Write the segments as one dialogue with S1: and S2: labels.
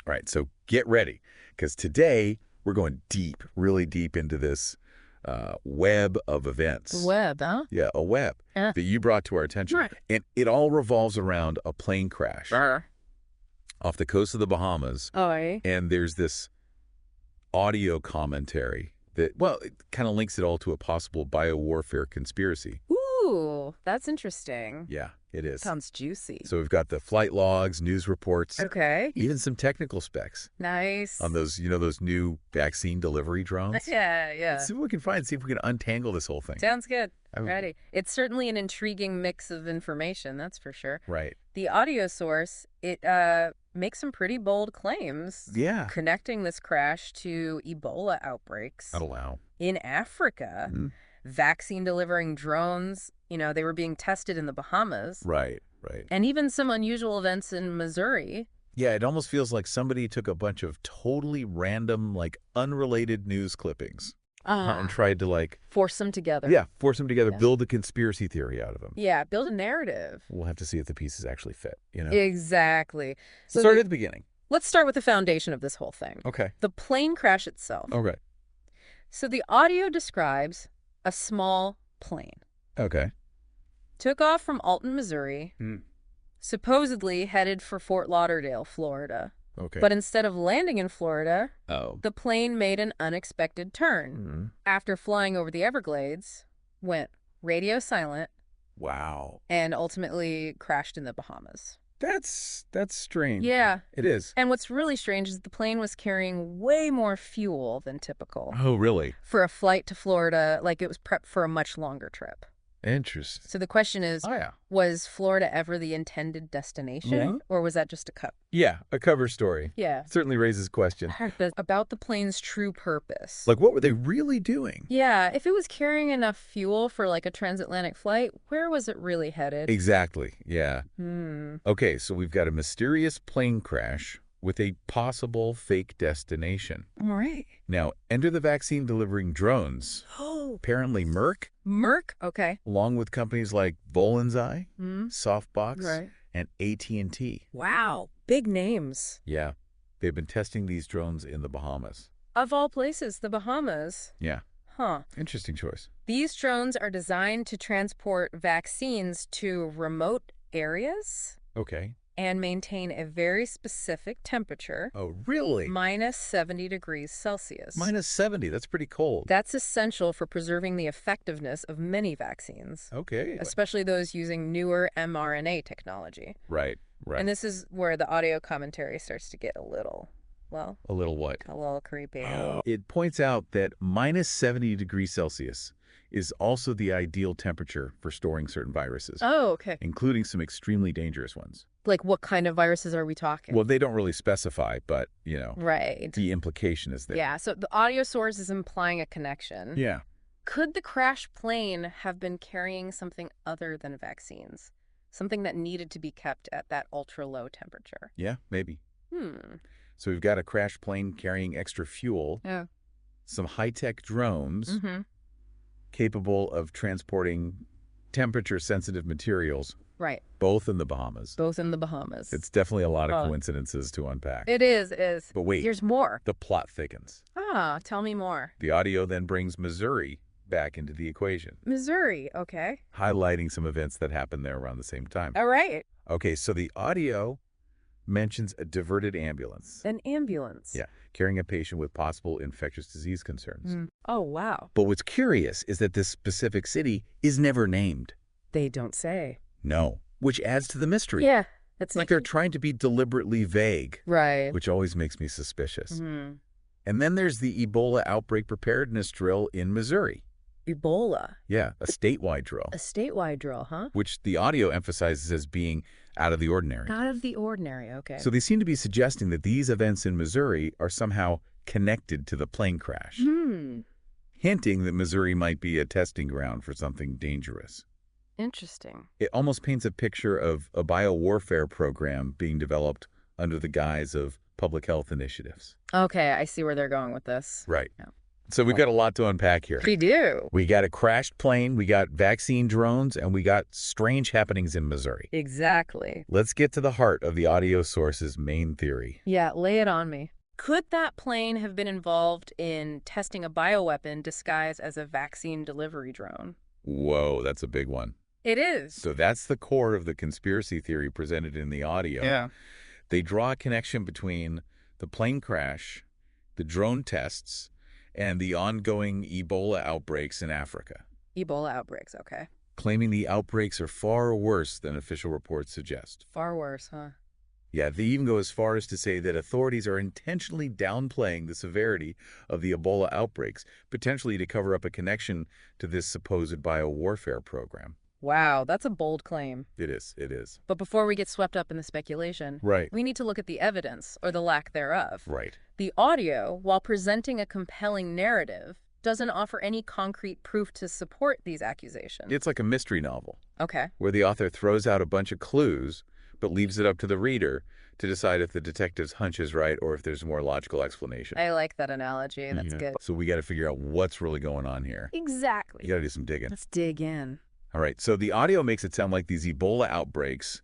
S1: All right, so get ready, because today we're going deep, really deep into this web of events.
S2: Web, huh?
S1: Yeah, a web that you brought to our attention.
S2: Right.
S1: And it all revolves around a plane crash off the coast of the Bahamas.
S2: Oh, eh?
S1: And there's this audio commentary that, well, it kind of links it all to a possible biowarfare conspiracy.
S2: Ooh, that's interesting.
S1: Yeah, it is.
S2: Sounds juicy.
S1: So we've got the flight logs, news reports,
S2: Okay.
S1: even some technical specs
S2: Nice.
S1: on those, those new vaccine delivery drones.
S2: Yeah.
S1: Let's see what we can find, see if we can untangle this whole thing.
S2: Sounds good. Ready. It's certainly an intriguing mix of information, that's for sure.
S1: Right.
S2: The audio source, it makes some pretty bold claims.
S1: Yeah.
S2: Connecting this crash to Ebola outbreaks.
S1: Oh, wow.
S2: In Africa.
S1: Mm-hmm.
S2: Vaccine delivering drones, they were being tested in the Bahamas.
S1: Right.
S2: And even some unusual events in Missouri.
S1: Yeah, it almost feels like somebody took a bunch of totally random, unrelated news clippings and tried to,
S2: force them together.
S1: Yeah, force them together, build a conspiracy theory out of them.
S2: Yeah, build a narrative.
S1: We'll have to see if the pieces actually fit,
S2: Exactly.
S1: So start at the beginning.
S2: Let's start with the foundation of this whole thing.
S1: Okay.
S2: The plane crash itself.
S1: Okay.
S2: So the audio describes a small plane.
S1: Okay.
S2: Took off from Alton, Missouri, supposedly headed for Fort Lauderdale, Florida.
S1: Okay.
S2: But instead of landing in Florida, the plane made an unexpected turn. After flying over the Everglades, went radio silent.
S1: Wow.
S2: And ultimately crashed in the Bahamas.
S1: That's strange.
S2: Yeah.
S1: It is.
S2: And what's really strange is the plane was carrying way more fuel than typical.
S1: Oh, really?
S2: For a flight to Florida, it was prepped for a much longer trip.
S1: Interesting.
S2: So the question is, was Florida ever the intended destination? Or was that just a cover?
S1: Yeah, a cover story.
S2: Yeah.
S1: Certainly raises question.
S2: About the plane's true purpose.
S1: What were they really doing?
S2: Yeah, if it was carrying enough fuel for a transatlantic flight, where was it really headed?
S1: Exactly, yeah. Okay, so we've got a mysterious plane crash with a possible fake destination.
S2: All right.
S1: Now, enter the vaccine delivering drones. Apparently Merck.
S2: Merck? Okay.
S1: Along with companies like Volenzi, Softbox, and AT&T.
S2: Wow, big names.
S1: Yeah, they've been testing these drones in the Bahamas.
S2: Of all places, the Bahamas.
S1: Yeah.
S2: Huh.
S1: Interesting choice.
S2: These drones are designed to transport vaccines to remote areas.
S1: Okay.
S2: And maintain a very specific temperature.
S1: Oh, really?
S2: Minus 70 degrees Celsius.
S1: Minus 70, that's pretty cold.
S2: That's essential for preserving the effectiveness of many vaccines.
S1: Okay.
S2: Especially those using newer mRNA technology.
S1: Right.
S2: And this is where the audio commentary starts to get a little,
S1: a little what?
S2: A little creepy.
S1: It points out that minus 70 degrees Celsius is also the ideal temperature for storing certain viruses.
S2: Oh, okay.
S1: Including some extremely dangerous ones.
S2: What kind of viruses are we talking?
S1: Well, they don't really specify, but,
S2: Right.
S1: The implication is there.
S2: Yeah, so the audio source is implying a connection.
S1: Yeah.
S2: Could the crash plane have been carrying something other than vaccines? Something that needed to be kept at that ultra-low temperature?
S1: Yeah, maybe. So we've got a crash plane carrying extra fuel.
S2: Yeah.
S1: Some high-tech drones capable of transporting temperature-sensitive materials.
S2: Right.
S1: Both in the Bahamas. It's definitely a lot of coincidences to unpack.
S2: It is.
S1: But wait.
S2: There's more.
S1: The plot thickens.
S2: Tell me more.
S1: The audio then brings Missouri back into the equation.
S2: Missouri, okay.
S1: Highlighting some events that happened there around the same time.
S2: All right.
S1: Okay, so the audio mentions a diverted ambulance.
S2: An ambulance?
S1: Yeah, carrying a patient with possible infectious disease concerns.
S2: Oh, wow.
S1: But what's curious is that this specific city is never named.
S2: They don't say.
S1: No, which adds to the mystery.
S2: Yeah.
S1: It's like they're trying to be deliberately vague.
S2: Right.
S1: Which always makes me suspicious. And then there's the Ebola outbreak preparedness drill in Missouri.
S2: Ebola?
S1: Yeah, a statewide drill.
S2: A statewide drill, huh?
S1: Which the audio emphasizes as being out of the ordinary.
S2: Out of the ordinary, okay.
S1: So they seem to be suggesting that these events in Missouri are somehow connected to the plane crash. Hinting that Missouri might be a testing ground for something dangerous.
S2: Interesting.
S1: It almost paints a picture of a biowarfare program being developed under the guise of public health initiatives.
S2: Okay, I see where they're going with this.
S1: Right.
S2: Yeah.
S1: So we've got a lot to unpack here.
S2: We do.
S1: We got a crashed plane, we got vaccine drones, and we got strange happenings in Missouri.
S2: Exactly.
S1: Let's get to the heart of the audio source's main theory.
S2: Yeah, lay it on me. Could that plane have been involved in testing a bioweapon disguised as a vaccine delivery drone?
S1: Whoa, that's a big one.
S2: It is.
S1: So that's the core of the conspiracy theory presented in the audio.
S3: Yeah.
S1: They draw a connection between the plane crash, the drone tests, and the ongoing Ebola outbreaks in Africa.
S2: Ebola outbreaks, okay.
S1: Claiming the outbreaks are far worse than official reports suggest.
S2: Far worse, huh?
S1: Yeah, they even go as far as to say that authorities are intentionally downplaying the severity of the Ebola outbreaks, potentially to cover up a connection to this supposed biowarfare program.
S2: Wow, that's a bold claim.
S1: It is, it is.
S2: But before we get swept up in the speculation,
S1: Right.
S2: we need to look at the evidence, or the lack thereof.
S1: Right.
S2: The audio, while presenting a compelling narrative, doesn't offer any concrete proof to support these accusations.
S1: It's like a mystery novel.
S2: Okay.
S1: Where the author throws out a bunch of clues, but leaves it up to the reader to decide if the detective's hunch is right or if there's a more logical explanation.
S2: I like that analogy. That's good.
S1: So we got to figure out what's really going on here.
S2: Exactly.
S1: You got to do some digging.
S2: Let's dig in.
S1: All right, so the audio makes it sound like these Ebola outbreaks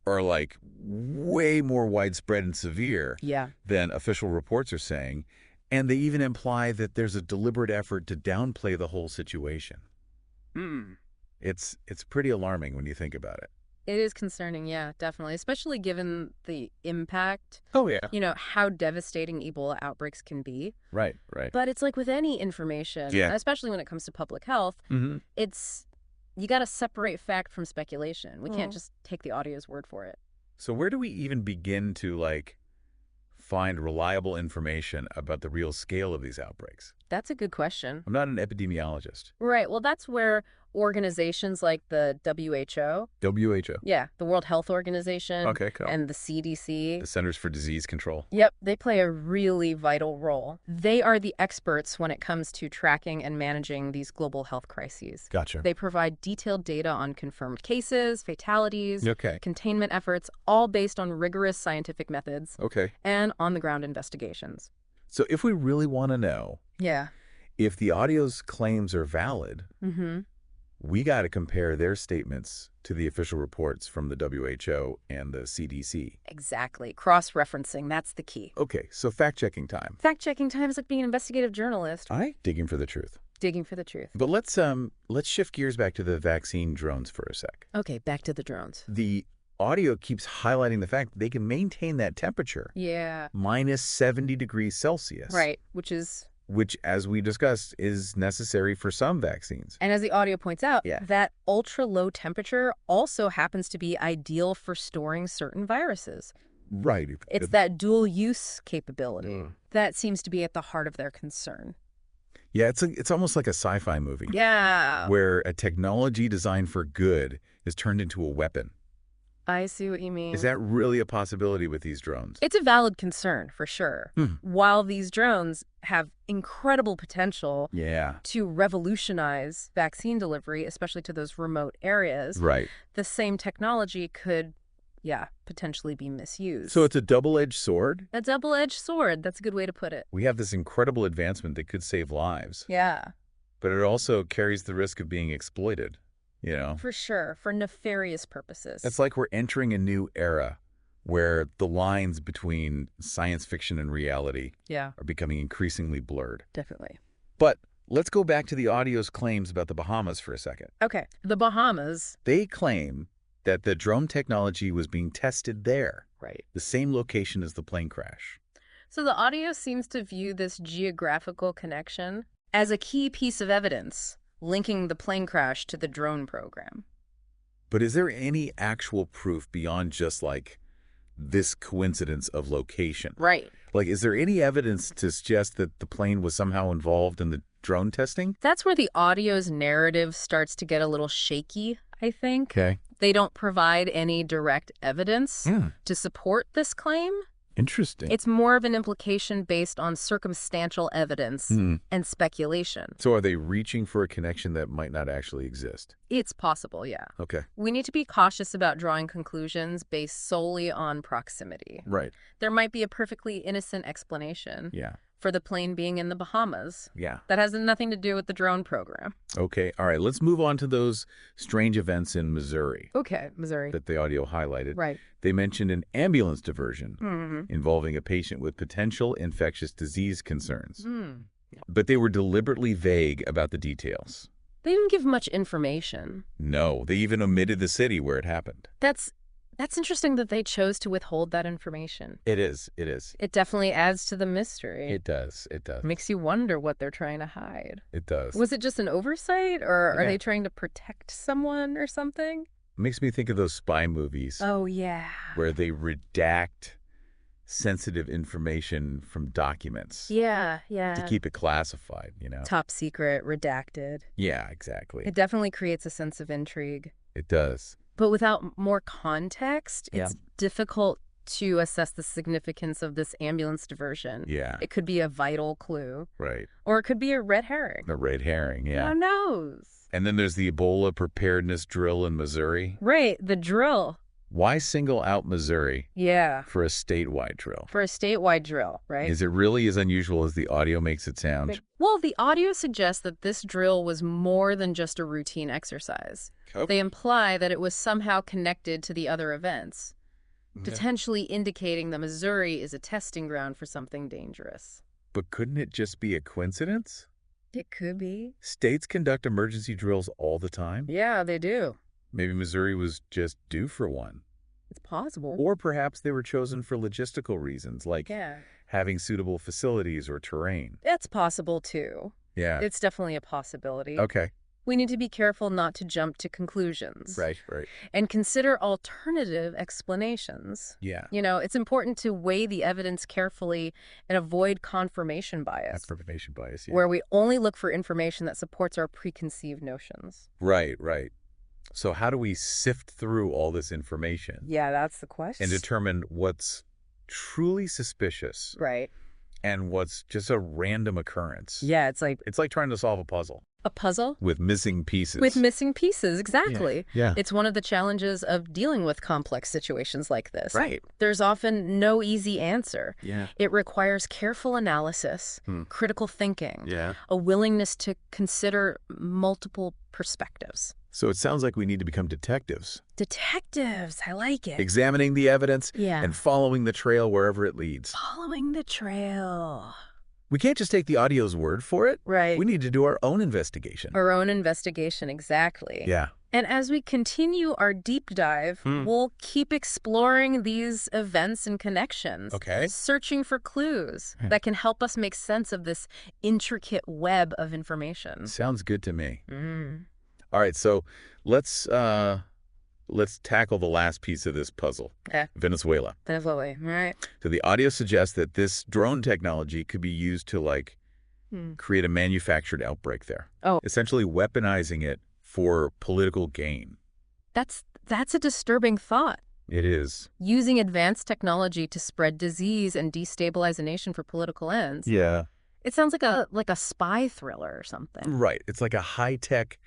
S1: are like way more widespread and severe than official reports are saying, and they even imply that there's a deliberate effort to downplay the whole situation. It's pretty alarming when you think about it.
S2: It is concerning, yeah, definitely, especially given the impact.
S3: Oh, yeah.
S2: You know, how devastating Ebola outbreaks can be.
S1: Right, right.
S2: But it's like with any information, especially when it comes to public health, it's, you got to separate fact from speculation. We can't just take the audio's word for it.
S1: So where do we even begin to, like, find reliable information about the real scale of these outbreaks?
S2: That's a good question.
S1: I'm not an epidemiologist.
S2: Right. Well, that's where organizations like the WHO.
S1: WHO.
S2: Yeah, the World Health Organization.
S1: Okay, cool.
S2: And the CDC.
S1: The Centers for Disease Control.
S2: Yep, they play a really vital role. They are the experts when it comes to tracking and managing these global health crises.
S1: Gotcha.
S2: They provide detailed data on confirmed cases, fatalities,
S1: Okay.
S2: containment efforts, all based on rigorous scientific methods.
S1: Okay.
S2: And on-the-ground investigations.
S1: So if we really want to know if the audio's claims are valid, we got to compare their statements to the official reports from the WHO and the CDC.
S2: Exactly. Cross-referencing, that's the key.
S1: Okay, so fact-checking time.
S2: Fact-checking time is like being an investigative journalist.
S1: Digging for the truth.
S2: Digging for the truth.
S1: But let's shift gears back to the vaccine drones for a sec.
S2: Okay, back to the drones.
S1: The audio keeps highlighting the fact that they can maintain that temperature.
S2: Yeah.
S1: Minus 70 degrees Celsius.
S2: Right,
S1: which, as we discussed, is necessary for some vaccines.
S2: And as the audio points out, that ultra-low temperature also happens to be ideal for storing certain viruses.
S1: Right.
S2: It's that dual-use capability that seems to be at the heart of their concern.
S1: Yeah, it's almost like a sci-fi movie.
S2: Yeah.
S1: Where a technology designed for good is turned into a weapon.
S2: I see what you mean.
S1: Is that really a possibility with these drones?
S2: It's a valid concern, for sure. While these drones have incredible potential to revolutionize vaccine delivery, especially to those remote areas, the same technology could, potentially be misused.
S1: So it's a double-edged sword?
S2: A double-edged sword. That's a good way to put it.
S1: We have this incredible advancement that could save lives.
S2: Yeah.
S1: But it also carries the risk of being exploited. You know?
S2: For sure, for nefarious purposes.
S1: It's like we're entering a new era where the lines between science fiction and reality are becoming increasingly blurred.
S2: Definitely.
S1: But let's go back to the audio's claims about the Bahamas for a second.
S2: Okay, the Bahamas.
S1: They claim that the drone technology was being tested there.
S2: Right.
S1: The same location as the plane crash.
S2: So the audio seems to view this geographical connection as a key piece of evidence linking the plane crash to the drone program.
S1: But is there any actual proof beyond just, like, this coincidence of location?
S2: Right.
S1: Like, is there any evidence to suggest that the plane was somehow involved in the drone testing?
S2: That's where the audio's narrative starts to get a little shaky, I think.
S1: Okay.
S2: They don't provide any direct evidence to support this claim.
S1: Interesting.
S2: It's more of an implication based on circumstantial evidence and speculation.
S1: So are they reaching for a connection that might not actually exist?
S2: It's possible, yeah.
S1: Okay.
S2: We need to be cautious about drawing conclusions based solely on proximity.
S1: Right.
S2: There might be a perfectly innocent explanation for the plane being in the Bahamas.
S1: Yeah.
S2: That has nothing to do with the drone program.
S1: Okay. All right. Let's move on to those strange events in Missouri.
S2: Okay, Missouri.
S1: That the audio highlighted.
S2: Right.
S1: They mentioned an ambulance diversion involving a patient with potential infectious disease concerns. But they were deliberately vague about the details.
S2: They didn't give much information.
S1: No, they even omitted the city where it happened.
S2: That's interesting that they chose to withhold that information.
S1: It is. It is.
S2: It definitely adds to the mystery.
S1: It does. It does.
S2: Makes you wonder what they're trying to hide.
S1: It does.
S2: Was it just an oversight, or are they trying to protect someone or something?
S1: Makes me think of those spy movies.
S2: Oh, yeah.
S1: Where they redact sensitive information from documents.
S2: Yeah, yeah.
S1: To keep it classified, you know?
S2: Top secret, redacted.
S1: Yeah, exactly.
S2: It definitely creates a sense of intrigue.
S1: It does.
S2: But without more context, it's difficult to assess the significance of this ambulance diversion.
S1: Yeah.
S2: It could be a vital clue.
S1: Right.
S2: Or it could be a red herring.
S1: A red herring, yeah.
S2: Who knows?
S1: And then there's the Ebola preparedness drill in Missouri.
S2: Right, the drill.
S1: Why single out Missouri for a statewide drill?
S2: For a statewide drill, right?
S1: Is it really as unusual as the audio makes it sound?
S2: Well, the audio suggests that this drill was more than just a routine exercise. Okay. They imply that it was somehow connected to the other events, potentially indicating that Missouri is a testing ground for something dangerous.
S1: But couldn't it just be a coincidence?
S2: It could be.
S1: States conduct emergency drills all the time.
S2: Yeah, they do.
S1: Maybe Missouri was just due for one.
S2: It's possible.
S1: Or perhaps they were chosen for logistical reasons, like having suitable facilities or terrain.
S2: That's possible, too.
S1: Yeah.
S2: It's definitely a possibility.
S1: Okay.
S2: We need to be careful not to jump to conclusions.
S1: Right, right.
S2: And consider alternative explanations.
S1: Yeah.
S2: You know, it's important to weigh the evidence carefully and avoid confirmation bias.
S1: Confirmation bias, yeah.
S2: Where we only look for information that supports our preconceived notions.
S1: Right, right. So how do we sift through all this information?
S2: Yeah, that's the question.
S1: And determine what's truly suspicious.
S2: Right.
S1: And what's just a random occurrence.
S2: Yeah, it's like
S1: trying to solve a puzzle.
S2: A puzzle?
S1: With missing pieces.
S2: With missing pieces, exactly.
S1: Yeah.
S2: It's one of the challenges of dealing with complex situations like this.
S1: Right.
S2: There's often no easy answer.
S1: Yeah.
S2: It requires careful analysis, critical thinking, a willingness to consider multiple perspectives.
S1: So it sounds like we need to become detectives.
S2: Detectives, I like it.
S1: Examining the evidence and following the trail wherever it leads.
S2: Following the trail.
S1: We can't just take the audio's word for it.
S2: Right.
S1: We need to do our own investigation.
S2: Our own investigation, exactly.
S1: Yeah.
S2: And as we continue our deep dive, we'll keep exploring these events and connections.
S1: Okay.
S2: Searching for clues that can help us make sense of this intricate web of information.
S1: Sounds good to me. All right, so let's tackle the last piece of this puzzle.
S2: Okay.
S1: Venezuela.
S2: Venezuela, all right.
S1: So the audio suggests that this drone technology could be used to, create a manufactured outbreak there.
S2: Oh.
S1: Essentially weaponizing it for political gain.
S2: That's a disturbing thought.
S1: It is.
S2: Using advanced technology to spread disease and destabilize a nation for political ends.
S1: Yeah.
S2: It sounds like a spy thriller or something.
S1: Right. It's like a high-tech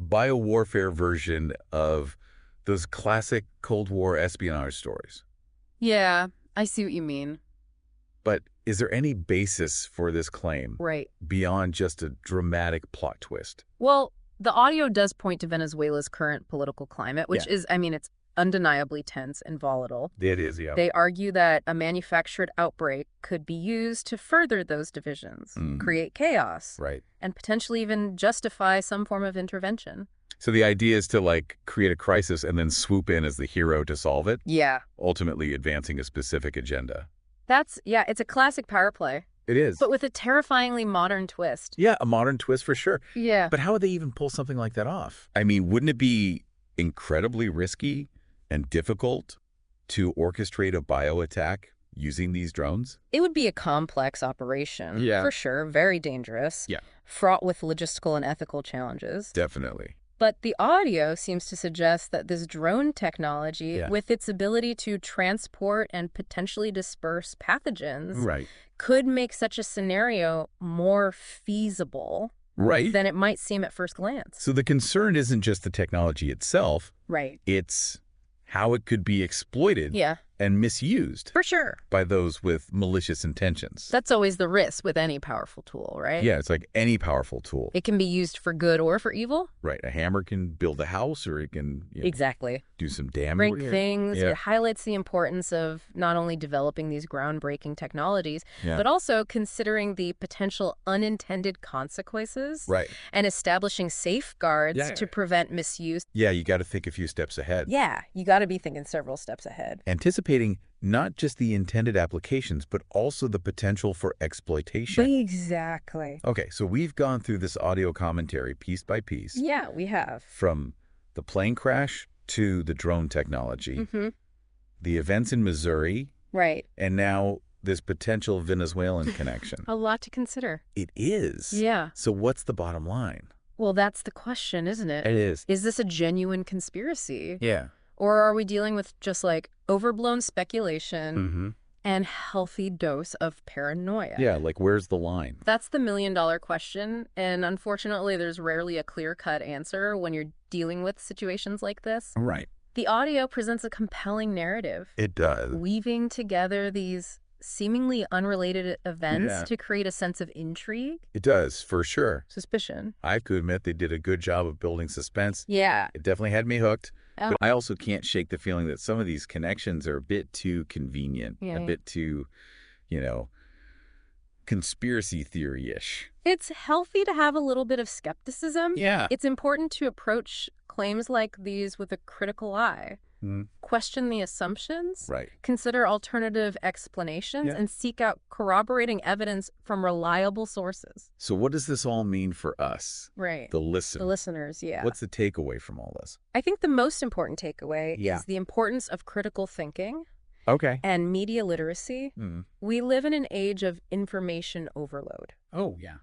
S1: biowarfare version of those classic Cold War espionage stories.
S2: Yeah, I see what you mean.
S1: But is there any basis for this claim?
S2: Right.
S1: Beyond just a dramatic plot twist?
S2: Well, the audio does point to Venezuela's current political climate, which is, it's undeniably tense and volatile.
S1: It is, yeah.
S2: They argue that a manufactured outbreak could be used to further those divisions, create chaos, and potentially even justify some form of intervention.
S1: So the idea is to, create a crisis and then swoop in as the hero to solve it?
S2: Yeah.
S1: Ultimately advancing a specific agenda.
S2: It's a classic power play.
S1: It is.
S2: But with a terrifyingly modern twist.
S1: Yeah, a modern twist for sure.
S2: Yeah.
S1: But how would they even pull something like that off? I mean, wouldn't it be incredibly risky and difficult to orchestrate a bioattack using these drones?
S2: It would be a complex operation, for sure, very dangerous, fraught with logistical and ethical challenges.
S1: Definitely.
S2: But the audio seems to suggest that this drone technology, with its ability to transport and potentially disperse pathogens, could make such a scenario more feasible than it might seem at first glance.
S1: So the concern isn't just the technology itself.
S2: Right.
S1: It's how it could be exploited and misused.
S2: For sure.
S1: By those with malicious intentions.
S2: That's always the risk with any powerful tool, right?
S1: Yeah, it's like any powerful tool.
S2: It can be used for good or for evil.
S1: Right. A hammer can build a house, or it can
S2: exactly
S1: do some damage.
S2: Break things. Yeah. It highlights the importance of not only developing these groundbreaking technologies, but also considering the potential unintended consequences.
S1: Right.
S2: And establishing safeguards to prevent misuse.
S1: Yeah, you got to think a few steps ahead.
S2: Yeah, you got to be thinking several steps ahead.
S1: Anticipating not just the intended applications, but also the potential for exploitation.
S2: Exactly.
S1: Okay, so we've gone through this audio commentary piece by piece.
S2: Yeah, we have.
S1: From the plane crash to the drone technology, the events in Missouri,
S2: right,
S1: and now this potential Venezuelan connection.
S2: A lot to consider.
S1: It is.
S2: Yeah.
S1: So what's the bottom line?
S2: Well, that's the question, isn't it?
S1: It is.
S2: Is this a genuine conspiracy?
S1: Yeah.
S2: Or are we dealing with just like overblown speculation and healthy dose of paranoia?
S1: Yeah, like where's the line?
S2: That's the million-dollar question, and unfortunately there's rarely a clear-cut answer when you're dealing with situations like this.
S1: Right.
S2: The audio presents a compelling narrative.
S1: It does.
S2: Weaving together these seemingly unrelated events to create a sense of intrigue.
S1: It does, for sure.
S2: Suspicion.
S1: I have to admit they did a good job of building suspense.
S2: Yeah.
S1: It definitely had me hooked. But I also can't shake the feeling that some of these connections are a bit too convenient, a bit too, conspiracy theory-ish.
S2: It's healthy to have a little bit of skepticism.
S1: Yeah.
S2: It's important to approach claims like these with a critical eye. Question the assumptions, consider alternative explanations, and seek out corroborating evidence from reliable sources.
S1: So what does this all mean for us?
S2: Right.
S1: The listener.
S2: The listeners, yeah.
S1: What's the takeaway from all this?
S2: I think the most important takeaway is the importance of critical thinking and media literacy. We live in an age of information overload.
S1: Oh, yeah.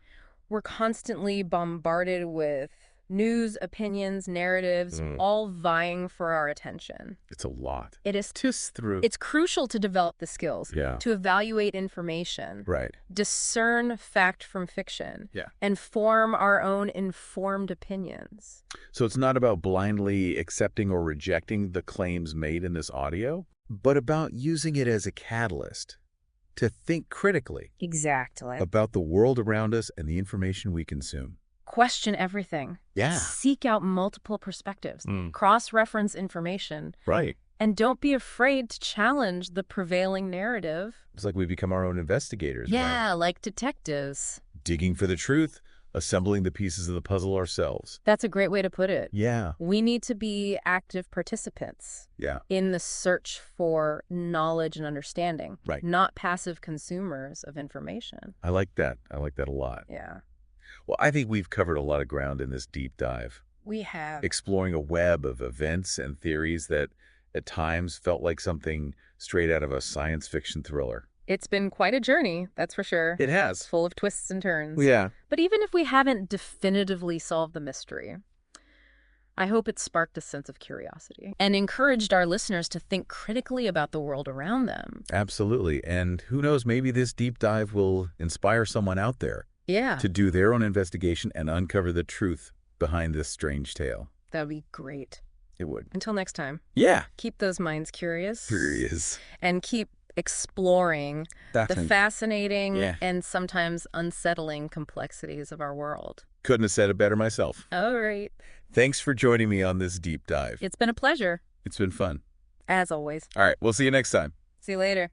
S2: We're constantly bombarded with news, opinions, narratives, all vying for our attention.
S1: It's a lot.
S2: It is.
S1: It's
S2: crucial to develop the skills to evaluate information, discern fact from fiction, and form our own informed opinions.
S1: So it's not about blindly accepting or rejecting the claims made in this audio, but about using it as a catalyst to think critically.
S2: Exactly.
S1: About the world around us and the information we consume.
S2: Question everything.
S1: Yeah.
S2: Seek out multiple perspectives. Cross-reference information.
S1: Right.
S2: And don't be afraid to challenge the prevailing narrative.
S1: It's like we become our own investigators.
S2: Yeah, like detectives.
S1: Digging for the truth, assembling the pieces of the puzzle ourselves.
S2: That's a great way to put it.
S1: Yeah.
S2: We need to be active participants. In the search for knowledge and understanding.
S1: Right.
S2: Not passive consumers of information.
S1: I like that. I like that a lot.
S2: Yeah.
S1: Well, I think we've covered a lot of ground in this deep dive.
S2: We have.
S1: Exploring a web of events and theories that at times felt like something straight out of a science fiction thriller.
S2: It's been quite a journey, that's for sure.
S1: It has.
S2: It's full of twists and turns.
S1: Yeah.
S2: But even if we haven't definitively solved the mystery, I hope it sparked a sense of curiosity and encouraged our listeners to think critically about the world around them.
S1: Absolutely. And who knows, maybe this deep dive will inspire someone out there to do their own investigation and uncover the truth behind this strange tale.
S2: That would be great.
S1: It would.
S2: Until next time.
S1: Yeah.
S2: Keep those minds curious.
S1: Curious.
S2: And keep exploring the fascinating and sometimes unsettling complexities of our world.
S1: Couldn't have said it better myself.
S2: All right.
S1: Thanks for joining me on this deep dive.
S2: It's been a pleasure.
S1: It's been fun.
S2: As always.
S1: All right. We'll see you next time.
S2: See you later.